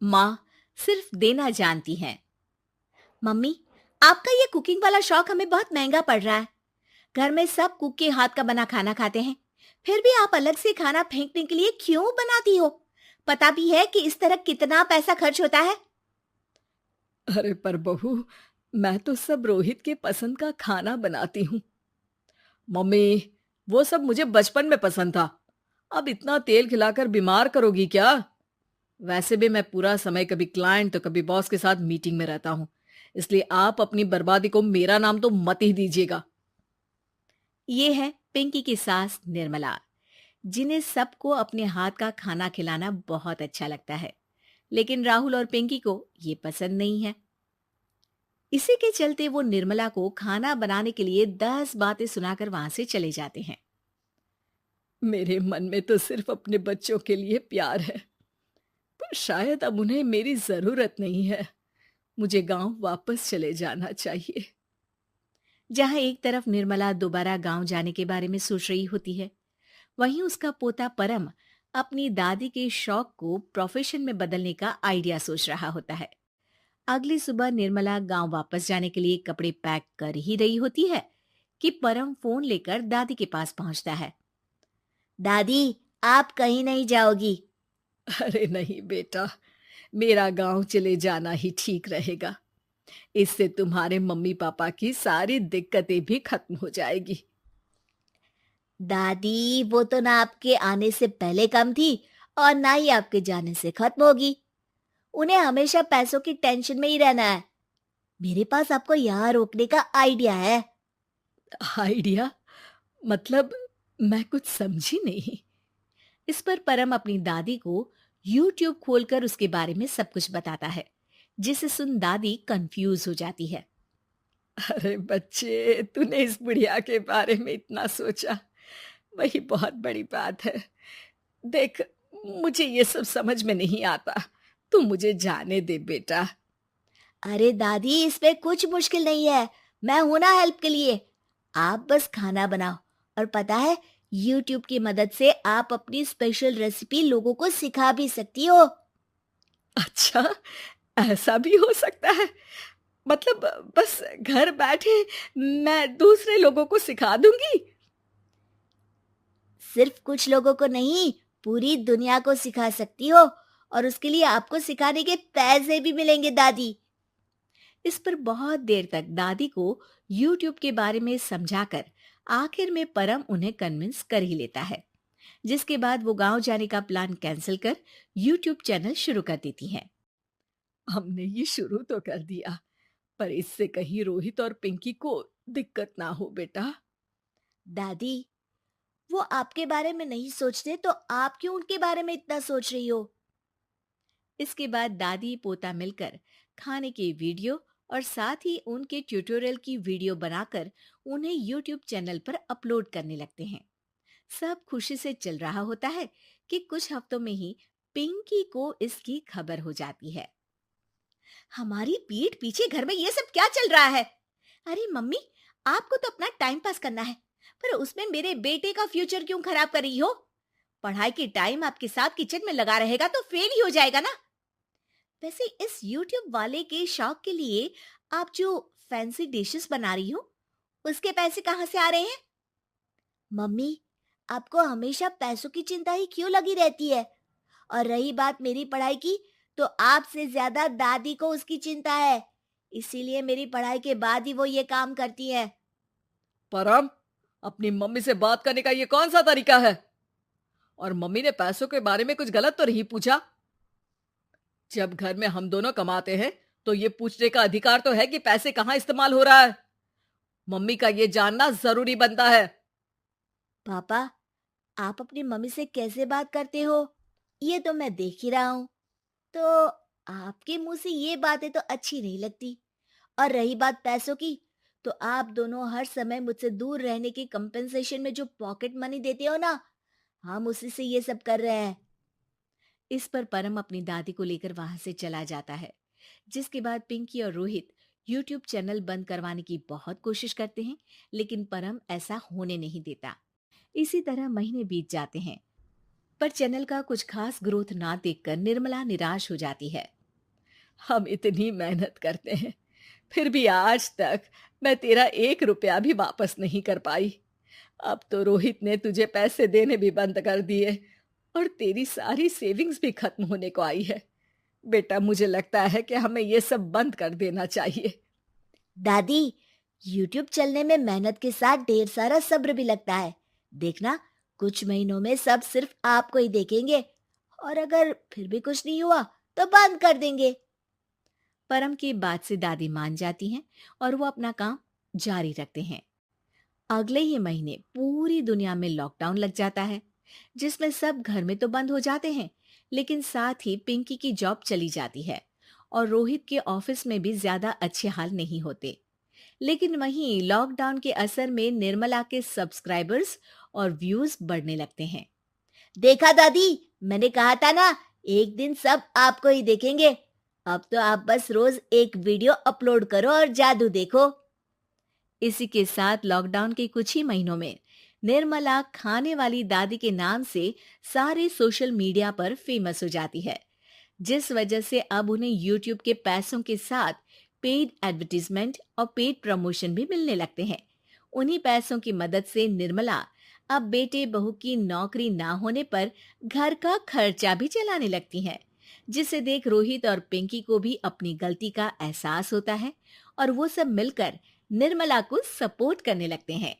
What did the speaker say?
माँ सिर्फ देना जानती हैं। मम्मी, आपका ये कुकिंग वाला शौक हमें बहुत महंगा पड़ रहा है। घर में सब कुक के हाथ का बना खाना खाते हैं, फिर भी आप अलग से खाना फेंकने के लिए क्यों बनाती हो? पता भी है कि इस तरह कितना पैसा खर्च होता है। अरे पर बहू, मैं तो सब रोहित के पसंद का खाना बनाती हूँ। मम्मी, वो सब मुझे बचपन में पसंद था। अब इतना तेल खिलाकर बीमार करोगी क्या? वैसे भी मैं पूरा समय कभी क्लाइंट तो कभी बॉस के साथ मीटिंग में रहता हूँ। इसलिए आप अपनी बर्बादी को मेरा नाम तो मत ही दीजिएगा। ये है पिंकी की सास निर्मला, जिन्हें सबको अपने हाथ का खाना खिलाना बहुत अच्छा लगता है, लेकिन राहुल और पिंकी को ये पसंद नहीं है। इसी के चलते वो निर्मला को खाना बनाने के लिए 10 बातें सुनाकर वहां से चले जाते हैं। मेरे मन में तो सिर्फ अपने बच्चों के लिए प्यार है, पर शायद अब उन्हें मेरी जरूरत नहीं है। मुझे गांव वापस चले जाना चाहिए। जहां एक तरफ निर्मला दोबारा गांव जाने के बारे में सोच रही होती है, वहीं उसका पोता परम अपनी दादी के शौक को प्रोफेशन में बदलने का आइडिया सोच रहा होता है। अगली सुबह निर्मला गांव वापस जाने के लिए कपड़े पैक कर ही रही होती है कि परम फोन लेकर दादी के पास पहुंचता है। दादी, आप कहीं नहीं जाओगी? अरे नहीं बेटा, मेरा गांव चले जाना ही ठीक रहेगा। इससे तुम्हारे मम्मी पापा की सारी दिक्कतें भी खत्म हो जाएगी। दादी, वो तो ना आपके आने से पहले कम थी और ना ही आपके जाने से खत्म होगी। उन्हें हमेशा पैसों की टेंशन में ही रहना है। मेरे पास आपको यहाँ रोकने का आइडिया है। आइडिया? मतलब, मैं कुछ समझी नहीं। इस पर परम अपनी दादी को YouTube खोलकर उसके बारे में सब कुछ बताता है, जिसे सुन दादी कंफ्यूज हो जाती है। अरे बच्चे, तूने इस बुढ़िया के बारे में इतना सोचा, वही बहुत बड़ी बात है। देख, मुझे ये सब समझ में नहीं आता। तू मुझे जाने दे बेटा। अरे दादी, इसमें कुछ मुश्किल नहीं है। मैं हूं ना हेल्प के लिए। आप बस खाना बनाओ, और पता है, YouTube की मदद से आप अपनी स्पेशल रेसिपी लोगों को सिखा भी सकती हो। अच्छा, ऐसा भी हो सकता है? मतलब, बस घर बैठे मैं दूसरे लोगों को सिखा दूंगी? सिर्फ कुछ लोगों को नहीं, पूरी दुनिया को सिखा सकती हो, और उसके लिए आपको सिखाने के पैसे भी मिलेंगे दादी। इस पर बहुत देर तक दादी को YouTube के बारे में समझाकर आखिर में परम उन्हें कन्विंस कर ही लेता है, जिसके बाद वो गांव जाने का प्लान कैंसिल कर YouTube चैनल शुरू कर देती हैं। हमने ये शुरू तो कर दिया, पर इससे कहीं रोहित और पिंकी को दिक्कत ना हो बेटा। दादी, वो आपके बारे में नहीं सोचते तो आप क्यों उनके बारे में इतना सोच रही हो? इसके बाद दादी पोता मिलकर खाने की वीडियो और साथ ही उनके ट्यूटोरियल की वीडियो बनाकर उन्हें YouTube चैनल पर अपलोड करने लगते हैं। सब खुशी से चल रहा होता है कि कुछ हफ्तों में ही पिंकी को इसकी खबर हो जाती है। हमारी पीठ पीछे घर में ये सब क्या चल रहा है? अरे मम्मी, आपको तो अपना टाइम पास करना है, पर उसमें मेरे बेटे का फ्यूचर क्यों खराब कर रही हो? पढ़ाई के टाइम आपके साथ किचन में लगा रहेगा तो फेल ही हो जाएगा ना। वैसे इस YouTube वाले के शौक के लिए आप जो फैंसी डिशेस बना रही हो, उसके पैसे कहाँ से आ रहे हैं? मम्मी, आपको हमेशा पैसों की चिंता ही क्यों लगी रहती है? और रही बात मेरी पढ़ाई की, तो आपसे ज्यादा दादी को उसकी चिंता है। इसीलिए मेरी पढ़ाई के बाद ही वो ये काम करती है। परम, अपनी मम्मी से बात करने का ये कौन सा तरीका है? और मम्मी ने पैसों के बारे में कुछ गलत तो नहीं पूछा? जब घर में हम दोनों कमाते हैं, तो ये पूछने का अधिकार तो है कि पैसे कहाँ इस्तेमाल हो रहा है। मम्मी का ये जानना जरूरी बनता है। पापा, आप अपनी मम्मी से कैसे बात करते हो, ये तो मैं देख ही रहा हूँ। तो आपके मुंह से ये बातें तो अच्छी नहीं लगती। और रही बात पैसों की, तो आप दोनों हर समय मुझसे दूर रहने की कंपेंसेशन में जो पॉकेट मनी देते हो ना, हम उसी से ये सब कर रहे हैं। इस पर परम अपनी दादी को लेकर वहां से चला जाता है, जिसके बाद पिंकी और रोहित YouTube चैनल बंद करवाने की बहुत कोशिश करते हैं, लेकिन परम ऐसा होने नहीं देता। इसी तरह महीने बीत जाते हैं। पर चैनल का कुछ खास ग्रोथ ना देखकर निर्मला निराश हो जाती है। हम इतनी मेहनत करते हैं, फिर भी आज तक मैं तेरा 1 रुपया भी वापस नहीं कर पाई। अब तो रोहित ने तुझे पैसे देने भी बंद कर दिए और तेरी सारी सेविंग्स भी खत्म होने को आई है। बेटा, मुझे लगता है कि हमें ये सब बंद कर देना चाहिए। दादी, यूट्यूब चलने में मेहनत के साथ ढेर सारा सब्र भी लगता है। देखना, कुछ महीनों में सब सिर्फ आपको ही देखेंगे, और अगर फिर भी कुछ नहीं हुआ तो बंद कर देंगे। परम की बात से दादी मान जाती हैं और वो अपना काम जारी रखते हैं। अगले ही महीने पूरी दुनिया में लॉकडाउन लग जाता है, जिसमें सब घर में तो बंद हो जाते हैं, लेकिन साथ ही पिंकी की जॉब चली जाती है और रोहित के ऑफिस में भी ज्यादा अच्छे हाल नहीं होते। लेकिन वहीं लॉकडाउन के असर में निर्मला के सब्सक्राइबर्स और व्यूज बढ़ने लगते हैं। देखा दादी, मैंने कहा था ना, एक दिन सब आपको ही देखेंगे। अब तो आप बस रोज एक वीडियो अपलोड करो और जादू देखो। इसी के साथ लॉकडाउन के कुछ ही महीनों में निर्मला खाने वाली दादी के नाम से सारे सोशल मीडिया पर फेमस हो जाती है, जिस वजह से अब उन्हें यूट्यूब के पैसों के साथ पेड एडवर्टीजमेंट और पेड प्रमोशन भी मिलने लगते हैं। उन्हीं पैसों की मदद से निर्मला अब बेटे बहू की नौकरी ना होने पर घर का खर्चा भी चलाने लगती हैं, जिसे देख रोहित और पिंकी को भी अपनी गलती का एहसास होता है और वो सब मिलकर निर्मला को सपोर्ट करने लगते हैं।